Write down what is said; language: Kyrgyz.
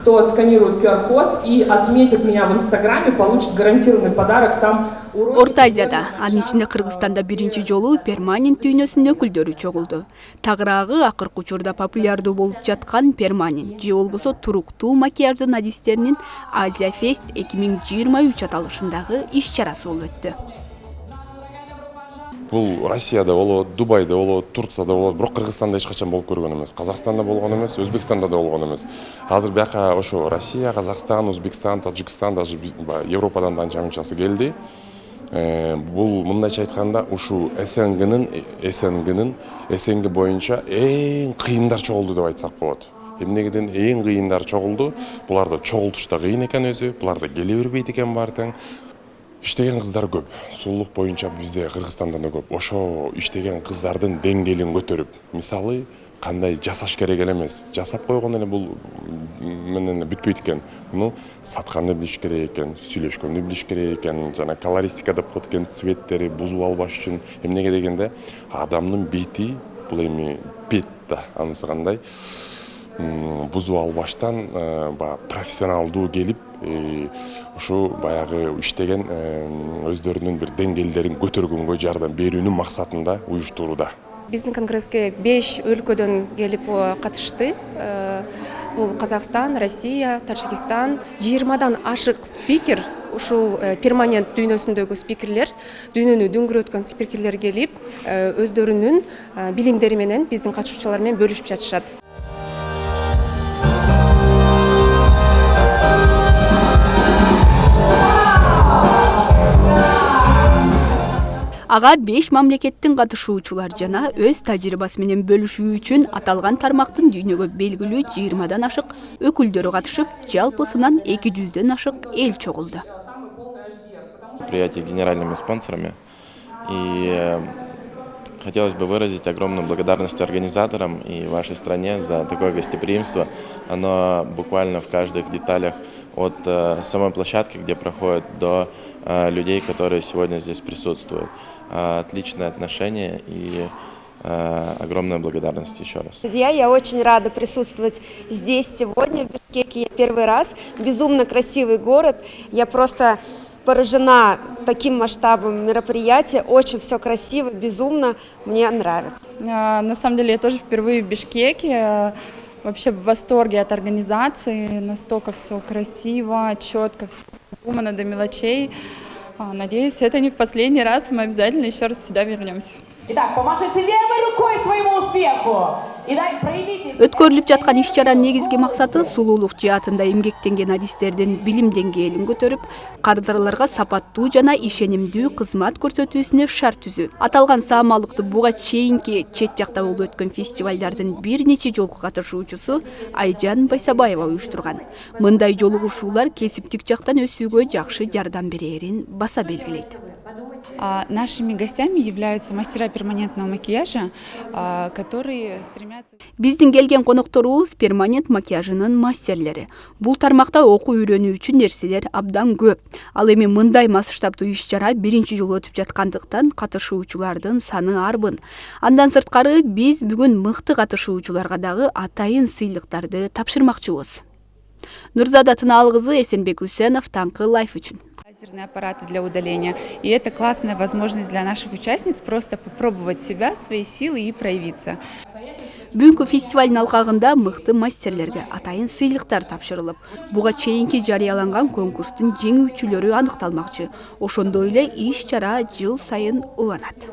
Кто отсканирует QR-код и отметит меня в Инстаграме, получит гарантированный подарок. Там Орта Азияда, анын ичинде Кыргызстанда биринчи жолу перманент дүйнөсүнүн өкүлдөрү чогулду. Тагыраагы акыркы учурда популярдуу болуп жаткан перманент же болбосо туруктуу макияждын адистеринин Азия Фест 2023 аталышындагы иш-чарасы болуп өттү. Бул Россияда болот, Дубайда болот, Турцияда болот, бирок Кыргызстанда эч качан болуп көргөн эмес. Казакстанда болгон эмес, Өзбекстанда да болгон эмес. Азыр бияка ошо Россия, Казакстан, Өзбекстан, Таджикстан, даже Европадан да анча-мынчасы келди. Бул мындайча айтканда ушу СНГ боюнча эң кыйындар чогулду деп айтсак болот. Эмнегеден эң кыйындар чогулду. Буларда чогултуш да кыйын экен өзү, буларда келе бербейт экен баары тең. Иштеген кыздар көп. Сулуулук боюнча бизде Кыргызстанда да көп. Ошо иштеген кыздардын деңгээлин көтөрүп, мисалы кандай жасаш керек эмес. Жасап койгон эле бул менен бүтпөйт экен. Муну сатканды билиш керек экен, сүйлөшкөндү билиш керек экен, жана колористика деп коет экен, цветтери бузуп албаш үчүн. Эмнеге дегенде адамдын бети, бул эми бет да, анысы кандай бузуп албаштан профессионалдуу келип, ушу баягы иштеген өздөрүнүн бир деңгээлдерин көтөргөнгө жардам берүүнүн максатында уюштурууда. Биздин конгресске 5 өлкөдөн келип катышты. Бул Казакстан, Россия, Таджикистан. 20дан ашык спикер, ушул перманент дүйнөсүндөгү спикерлер, дүйнөнү дүңгүрөткөн спикерлер келип, өздөрүнүн билимдери менен биздин катышуучулар менен бөлүшүп жатышат. Ага 5 мамлекеттин катышуучулар жана өз тажрыйбасы менен бөлүшүү үчүн аталган тармактын дүйнөгө белгилүү 20дан ашык өкүлдөрү катышып, жалпысынан 200дөн ашык эл чогулду. Предприятия генеральными спонсорами. И хотелось бы выразить огромную благодарность организаторам и вашей стране за такое гостеприимство. Оно буквально в каждых деталях, от самой площадки, где проходит, до людей, которые сегодня здесь присутствуют. Отличное отношение и огромная благодарность еще раз. Я очень рада присутствовать здесь сегодня, в Бишкеке. Я первый раз. Безумно красивый город. Я просто поражена таким масштабом мероприятия. Очень все красиво, безумно. Мне нравится. На самом деле я тоже впервые в Бишкеке. Вообще в восторге от организации. Настолько все красиво, четко, все продумано до мелочей. Надеюсь, это не в последний раз. Мы обязательно еще раз сюда вернемся. Итак, помашите левой рукой своему успеху. Өткөрүлүп жаткан иш-чаранын негизги максаты сулуулук жаатында эмгектенген адистердин билим деңгээлин көтөрүп, кардарларга сапаттуу жана ишенимдүү кызмат көрсөтүүсүнө шарт түзүү. Аталган саамалыкты буга чейинки чет жакта болуп өткөн фестивалдардын бир нече жолку катышуучусу Айжан Байсабаева уюштурган. Мындай жолугушуулар кесиптик жактан өсүүгө жакшы жардам берерин баса белгилейт. Нашими гостями являются мастера перманентного макияжа, которые стремятся... Биздин келген конокторубуз перманент макияжынын мастерлери. Бул тармакта окуу үйрөнүү үчүн нерселер абдан көп. Ал эми мындай масштабдуу иш-чара биринчи жолу өтүп жаткандыктан катышуучулардын саны арбын. Андан сырткары биз бүгүн мыкты катышуучуларга дагы атайын сыйлыктарды тапшырмакчыбыз. Нурзада Тынаал кызы, Эсенбек Үсенов, Таңкы Лайф үчүн. Лазерные аппараты для удаления. И это классная возможность для наших участниц просто попробовать себя, свои силы и проявиться. Бүгүнкү фестивалдын алкагында мыкты мастерлерге атайын сыйлыктар тапшырылып, буга чейинки жарыяланган конкурстун жеңүүчүлөрү аныкталмакчы. Ошондой эле иш-чара жыл сайын уланат.